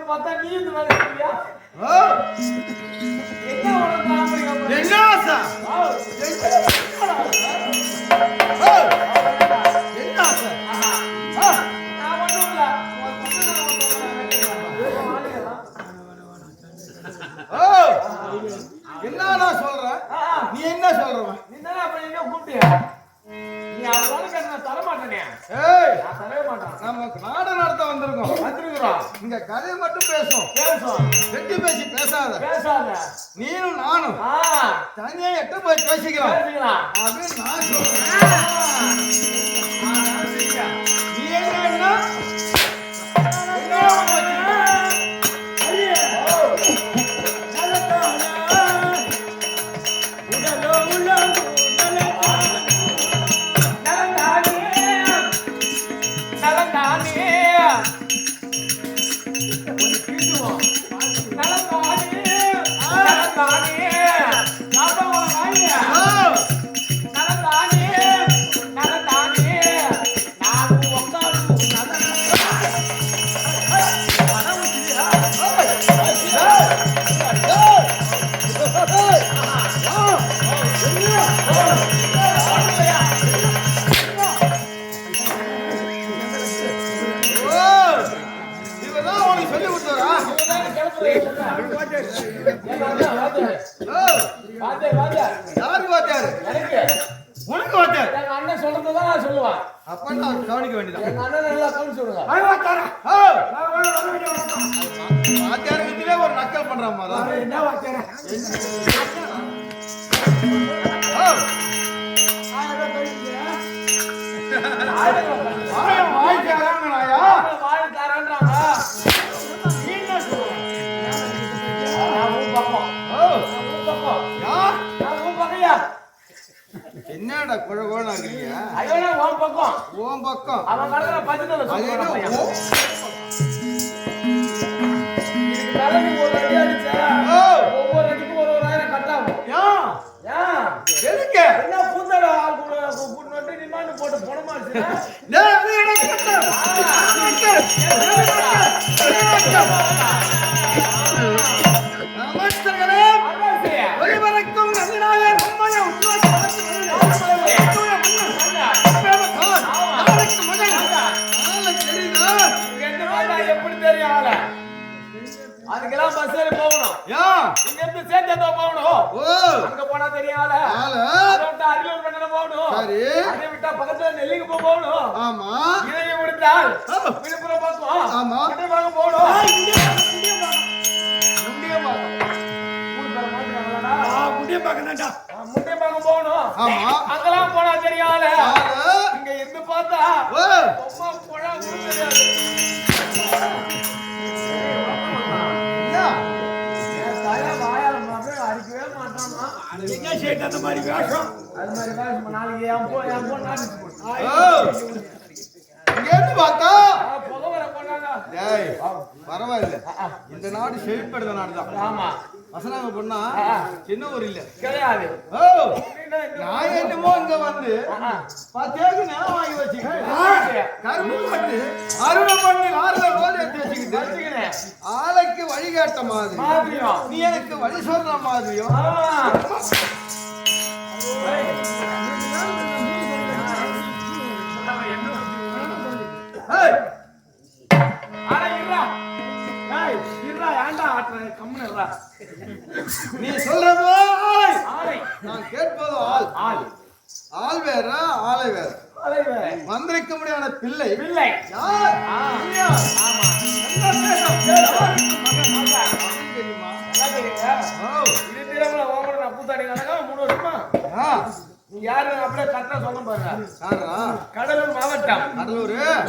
பார்த்தா நீ இந்த மாதிரி சொல்றியா? என்ன உனக்கு ஆம்பளைங்க? என்ன ஆசை? என்ன ஆசை? நான் ஒண்ணும் இல்ல. என்ன நான் சொல்றேன்? நீ என்ன சொல்றவன்? நீ தானே அப்ப எங்க கூப்பிட்டியா? நீ அவளோட கண்ண தர மாட்டேனே. ஏய், நான் தரவே மாட்டேன். நம்ம நாடகம் நடத்த வந்திருக்கோம். இங்க கதை மட்டும் பேசும். வெட்டி பேசி பேசாத. நீனும் நானும் தனியா எட்ட போய் பேசிக்கலாம் அப்படின்னு நான் சொல்றேன். நீ என்ன கவனிக்க வேண்டியதான். ஒரு நக்கல் பண்றாமா என்ன என்னடா குழகோன்னு ஆகுறீங்க? ஐயோ உன் பக்கம் உன் பக்கம் அவன் கடல பதினல சொல்றான். இதுக்கு தலைக்கு ஒரு அடி அடிச்சா ஒவ்வொரு அடிக்கும் ஒரு 1000 கட்டாகும். ஏன் எதுக்கு என்ன பூந்தட ஆள் கூட கூட்டிட்டு டிமாண்ட் போட்டு போனமாச்சு. நமஸ்தர்களே, ஒளிபரக்கும் நந்தினாலே நம்மைய எப்படி தெரியும் ஆள? அதுக்கெல்லாம் பஸ் ஏறி போகணும். இங்க இருந்து சேத்தா போகணும். அங்க போனா தெரியும் ஆள. அரியலூர் பண்ண போகணும். அதை விட்டா பக்கத்துல நெல்லிக்கு போகணும். ஆமா, இதையும் முடித்தால் விழுப்புரம் பக்கம். ஆமா, போகணும். முண்டியம்பாக்கம் போகணும். ஆமா, அங்கெல்லாம் போனா தெரியும் ஆள. இங்க இருந்து பார்த்தா அடிக்கவே மாட்டாமா. அந்த மாதிரி வேஷம் நாளைக்கு பரவாயில்ல. இந்த நாடு செழிப்படுற நாடுதான். ஆமா, வசனாங்க பொண்ணா சின்ன ஊர் இல்ல கிடையாது. நான் என்னமோ இங்க வந்து 10 நிலம் வாங்கி வச்சுக்கிட்டு கரும்பு பட்டு அருணை பண்ணி ஆறுல ரோல் எடுத்து வச்சுக்கிட்டு ஆலைக்கு வழிகாட்ட மாதிரியும் நீ எனக்கு வழி சொல்ற மாதிரியும் நீ சொல்றது ஆலை, நான் கேட்பது ஆள். ஆள் வேற, ஆலை வேற. வந்திருக்க முடியாத பிள்ளை யார்? யாரு அப்படியே கரெக்டா சொல்ல பாருங்க. கடலூர் மாவட்டம்.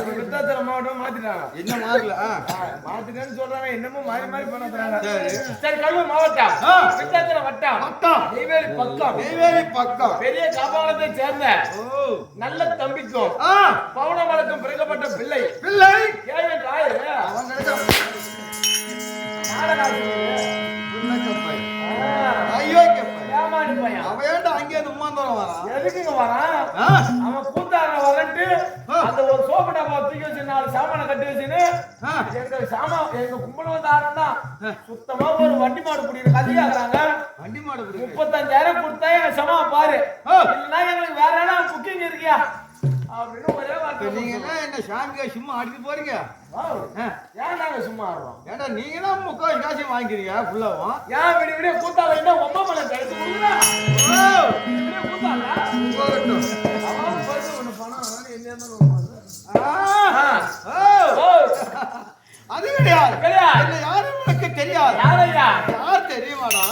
விருத்தாச்சலம் மாவட்டம் மாத்திட்டாங்க. என்ன மாறல? மாத்திட்டேன்னு சொல்றாங்க. என்னமோ மாறி மாறி பண்ண. சரி, கடலூர் மாவட்டம் விருத்தாச்சலம் வட்டம் நெய்வேலி பக்கம் பெரிய காப்பாளத்தை சேர்ந்த நல்ல தம்பிக்கும் பவுனமலுக்கும் பிறக்கப்பட்ட பிள்ளை கேள்வி ஆயிரு. அங்கே உமாந்தரம் வரான். எதுக்குங்க வரான்? அவன் கூத்தார வரட்டு அந்த ஒரு சோப்பு டப்பா தூக்கி வச்சு 4 சாமான கட்டி வச்சுன்னு எங்க கும்பல் வந்து ஆரம்பா சுத்தமா ஒரு வண்டி மாடு குடிக்கிற கதையாக்குறாங்க. வண்டி மாடு 35,000 கொடுத்தா என் சமா பாரு, இல்லைன்னா எங்களுக்கு வேற இடம் புக்கிங் இருக்கியா அப்படின்னு ஒரே வார்த்தை. நீங்க என்ன சாமியா சும்மா ஆடிட்டு போறீங்க? ஏன் நாங்க சும்மா ஆடுறோம்? ஏன்டா நீங்க தான் 3/4 காசு வாங்கிக்கிறீங்க ஃபுல்லாவும். ஏன் விடி விடிய கூத்தால என்ன ஒம்ப மலை கழிச்சு கொடுக்குறா? விடிய கூத்தால அவன் பரிசு ஒண்ணு பணம் அது கிடையாது. கிடையாது. யாரும் உனக்கு தெரியாது. யாரையா? யார் தெரியுமாடா?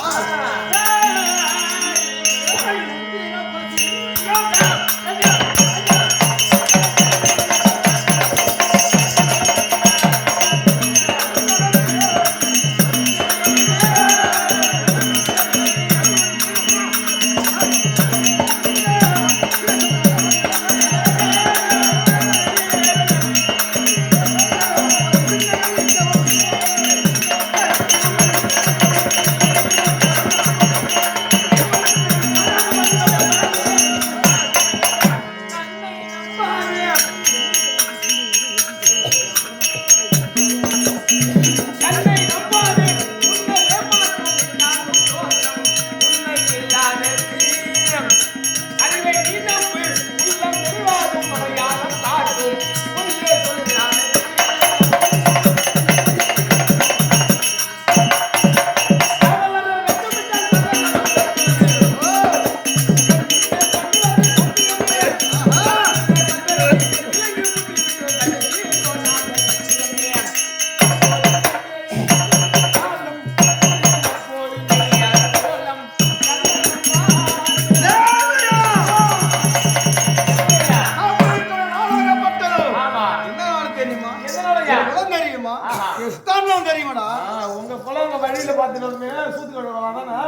உங்க குழந்தை வழியில பாத்துட்டு சூத்து கழுவானா?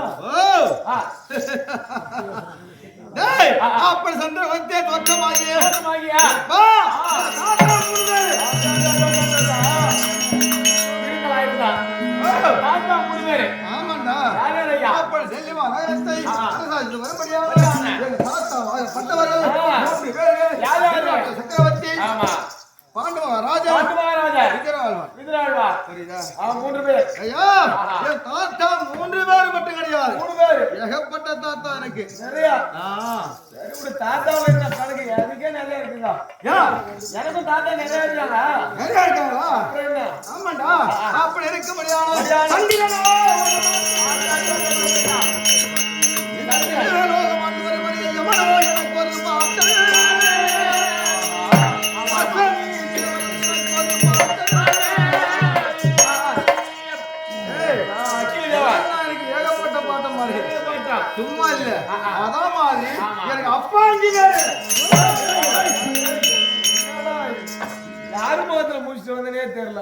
அப்படி சந்திர வந்தே தோற்றமாகியா ஆமாண்டா. அப்படி செல்லுமா நகரத்தை அரசாட்சி வரபடியா சக்கரவர்த்தி பாண்டவ ராஜா விக்ரமாழ்வார். புரியுதா? 3 பேர். ஐயா என் தாத்தா 3 பேர் மட்டும் கிடையாது. 3 பேர். ஏகப்பட்ட தாத்தா எனக்கு. நிறைய. சரி தாத்தாவுல என்ன கணக்கு அதுக்கே நிறைய இருக்குங்க. எனக்கும் தாத்தா நிறைய இருக்காங்க. நிறைய இருக்காங்களா? ஆமாண்டா. அப்படி இருக்க முடியாது. சண்டிகனா சும்மா இல்ல அதான் மாதிரி எனக்கு அப்பா யாரு முகத்துல முடிச்சுட்டு வந்தனே தெரியல.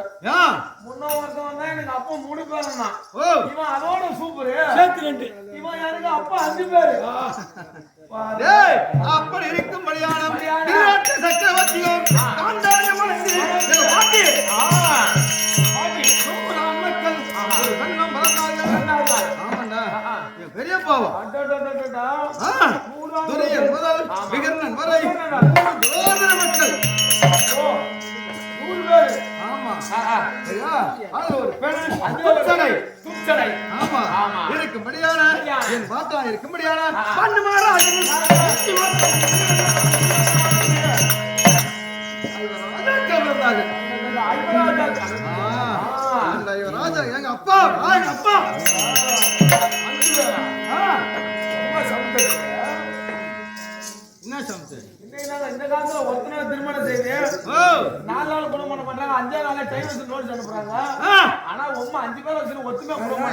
முன்ன வருஷம் வந்தா எனக்கு அப்பா 3 பேர் தான். இவன் அதோட சூப்பரு இவன் எனக்கு அப்பா 5 பேரு. அப்படி இருக்கும்படியான சக்கரவர்த்தியும் பெரிய பாவம் துரியன் முதல் விகர்ணன் வரை 3 மக்கள். ஆமா அது ஒரு பெண் துச்சடை. ஆமா இருக்கும்படியான என் பாத்தா இருக்கும்படியான பண்ணு மாறாது ராஜா எங்க அப்பா அப்பா என்ன சமத்து இந்த காலத்துல ஒருத்தன திருமணம் செய்து 4 நாள் குடும்பம் பண்றாங்க, 5 நாள் டைம் வச்சு நோட்டீஸ் அனுப்புறாங்க. ஆனா 5 பேர் வச்சு ஒத்துமை குடும்பம்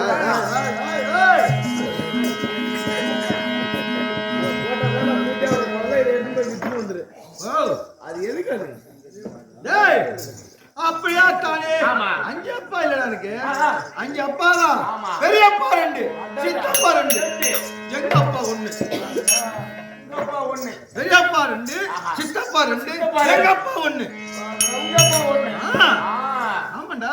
அது எதுக்கு அப்படியா தானே? 5 அப்பா இல்லடா எனக்கு. 5 அப்பா தான். பெரியப்பா 2, சித்தப்பா 2, எங்க அப்பா 1. பெரியப்பா 2, சித்தப்பா 2, எங்க அப்பா 1. ஆமாண்டா.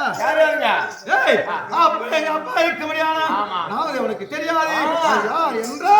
அப்ப எங்க அப்பா இருக்க முடியாது. நான் உனக்கு தெரியாது யார் என்றா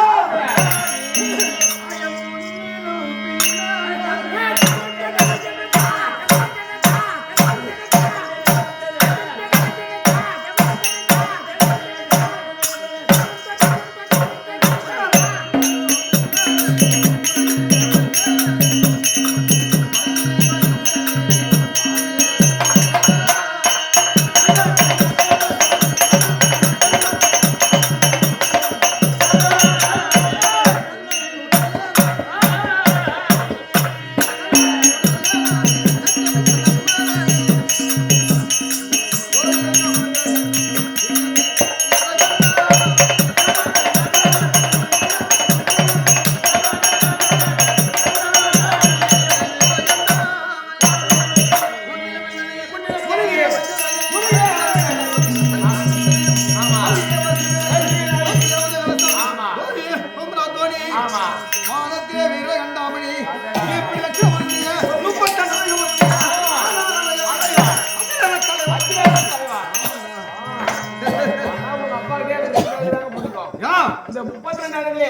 இந்த 32 அழகுல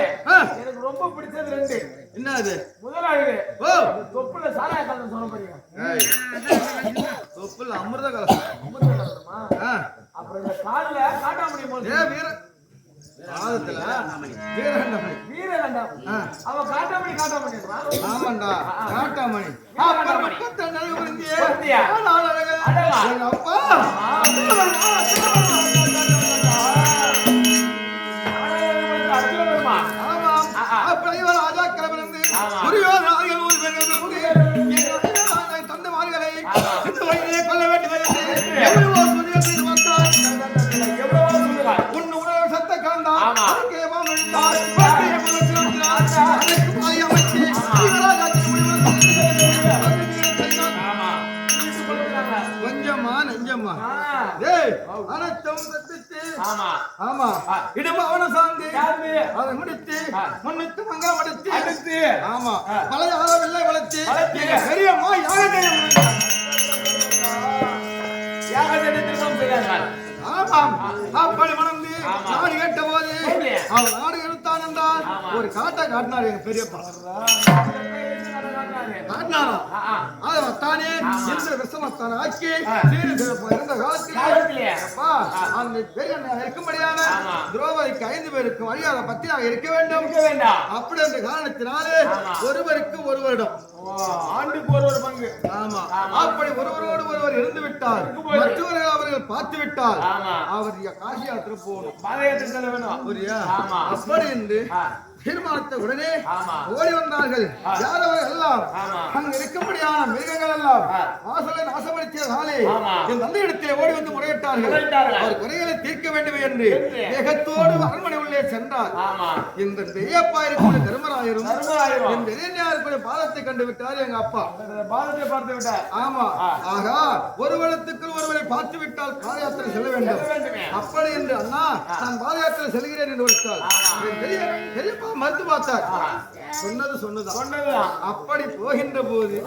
எனக்கு ரொம்ப பிடிச்சது 2. என்ன அது? முதல் அழகு ஓ தொப்புல சாராய கலந்து சொல்ல போறீங்க. தொப்புல அமிர்த கலசம். அமிர்த கலசமா? அப்புறம் இந்த கால்ல காட்டாமணி போல. வீர பாதத்துல வீரகண்டமணி. வீரகண்டம். அவ காட்டாமணின்றான். ஆமாண்டா காட்டாமணி. அப்புறம் 32 அழகு புரிஞ்சியா? நாலு அழகு. எங்க அப்பா கொஞ்சமா நெஞ்சம்மா அனைத்தும் கத்துட்டு ஆமா இடமாவன சார்ந்து அதை முடித்து முன்னிட்டு மங்கா மடுத்து ஆமா பழைய ஆளவில்லை வளர்த்து பெரியம்மா ஆமாம் அப்படி மணந்து நாடு கேட்ட போது அவன் நாடு எடுத்தான் என்றால் ஒரு காட்டை காட்டினார் எங்க பெரியப்பா காட்டினாரா அதை வத்தானே எந்த விஷமத்தான ஆக்கி இருந்த காலத்திலே அந்த பெரிய இருக்கும்படியான துரோபதிக்கு 5 பேருக்கு வழியாக பத்தியாக இருக்க வேண்டும் அப்படி என்ற காரணத்தினாலே ஒருவருக்கு ஒரு வருடம் ஆண்டுக்கு ஒரு பங்கு. ஆமா அப்படி ஒருவரோடு ஒருவர் இருந்து விட்டார் மற்றவர்கள் அவர்கள் பார்த்து விட்டார் அவர் காசி யாத்திரை போகணும் பாத யாத்திரை செல்ல வேணும். புரியா? அப்படி என்று தீர்மானத்தை உடனே ஓடி வந்தார்கள். யாரவர் எல்லாம் அங்க இருக்கும்படியான மிருகங்கள் எல்லாம் வாசலை நாசப்படுத்தியதாலே என் தந்தை இடத்திலே ஓடி வந்து முறையிட்டார்கள். அவர் குறைகளை தீர்க்க வேண்டும் என்று வேகத்தோடு அரண்மனை உள்ளே சென்றார். இந்த பெரியப்பா இருக்கக்கூடிய தர்மராயரும் இந்த இளைஞருக்குரிய பாதத்தை கண்டு விட்டார் எங்க அப்பா. பாதத்தை பார்த்து விட்டார். ஆமா ஆகா ஒருவரத்துக்குள் ஒருவரை பார்த்து விட்டால் பாத யாத்திரை செல்ல வேண்டும். அப்படி என்று அண்ணா நான் பாத யாத்திரை செல்கிறேன் என்று விட்டார். பெரியப்பா மறுத்து பார்த்தார். சொன்னதுதான். அப்படி போகின்ற போது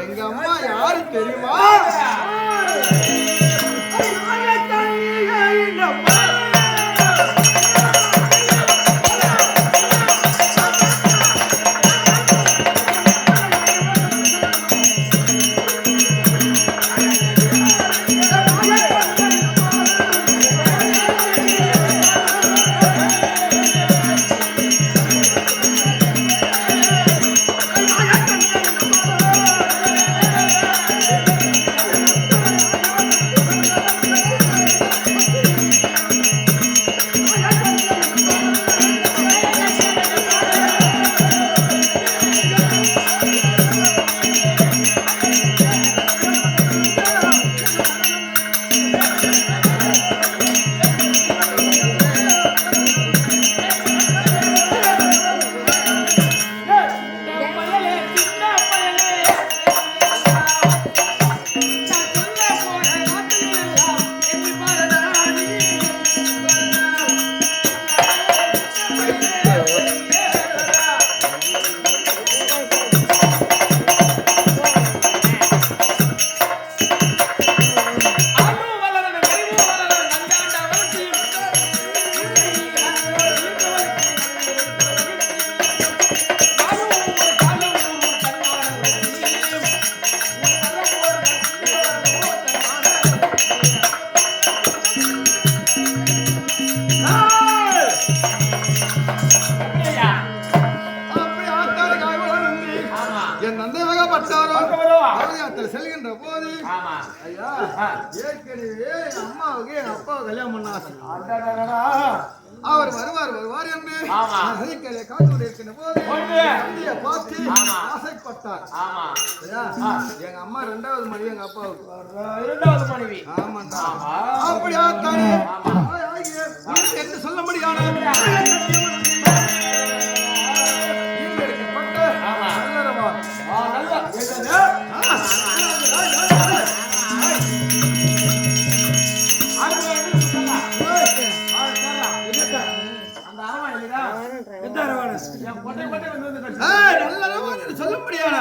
எங்க அம்மா யாரு தெரியுமா? செல்கின்ற போது ஏற்கனவே அம்மாவுக்கு என் அப்பாவை கல்யாணம் பண்ண அவர் வருவார் என்று காத்தோடு இருக்கின்ற போது தந்தையை பார்த்து ஆசைப்பட்டார். எங்க அம்மா 2வது மனைவி எங்க அப்பாவுக்கு 2வது மனைவி. ஆமாண்டா அப்படி ஆத்தானே என்று சொல்ல முடியாது. சொல்ல முடியாது.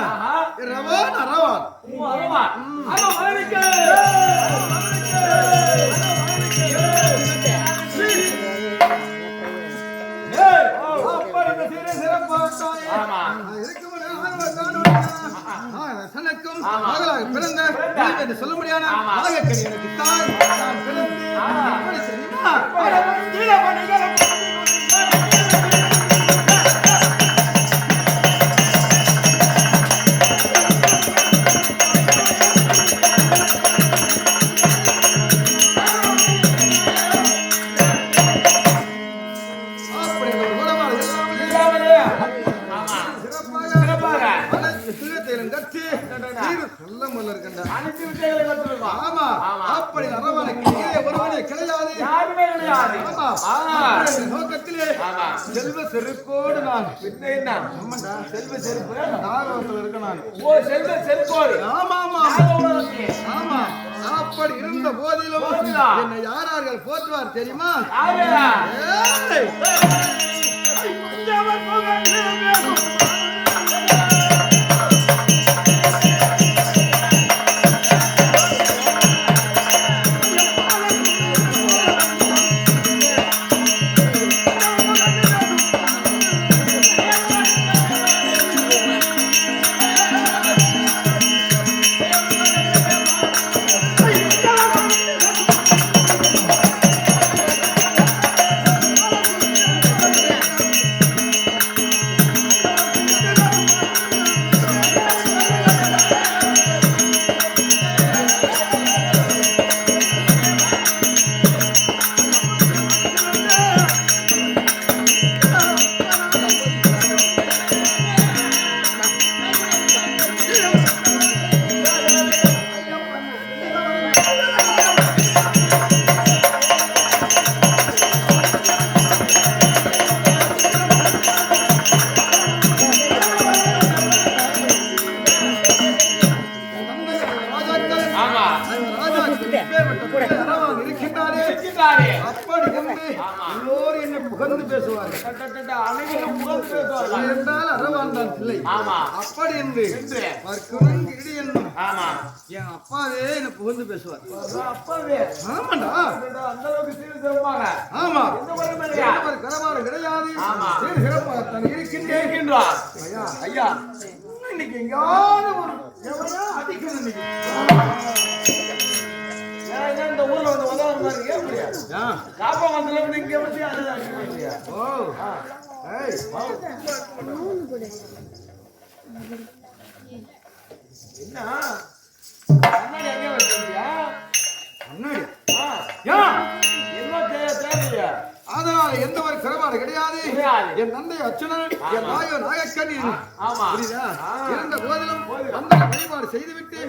கிடையாது. நோக்கத்திலே செல்வ செருப்போடு நான் செல்வ செருப்பு நாகவத்தில் இருக்க நான். ஓ, செல்வ செருப்போடு. ஆமா ஆமா ஆமா. அப்படி இருந்த போதிலும் என்னை யாரார்கள் போற்றுவார் தெரியுமா? அப்படி என்று என் அப்பாவே என்ன புகழ்ந்து பேசுவார். அப்பாவே? ஆமாண்டா. அந்த அளவுக்கு சீர் சிறப்பாக. ஆமா. கரமாறு கிடையாது. சீர் சிறப்பாக இருக்கின்றார். ஐயா, இன்னைக்கு எங்காவது ஒரு எவனா அடிக்கணும் இன்னைக்கு. இந்த ஊர்ல வந்து உதவுற மாதிரி ஏன் முடியாது? காப்பா வந்து இங்க வந்து அடிக்க. ஓ, என்ன கண்ணாடி எங்க வச்சிருக்கியா? கண்ணாடி என்ன தேவையா? அதனால எந்த ஒரு குறைபாடு கிடையாது. என் தந்தை அச்சுனன், என் தாயோ நாயக்கன். புரியுதா? இருந்த போதிலும் அந்த வழிபாடு செய்துவிட்டு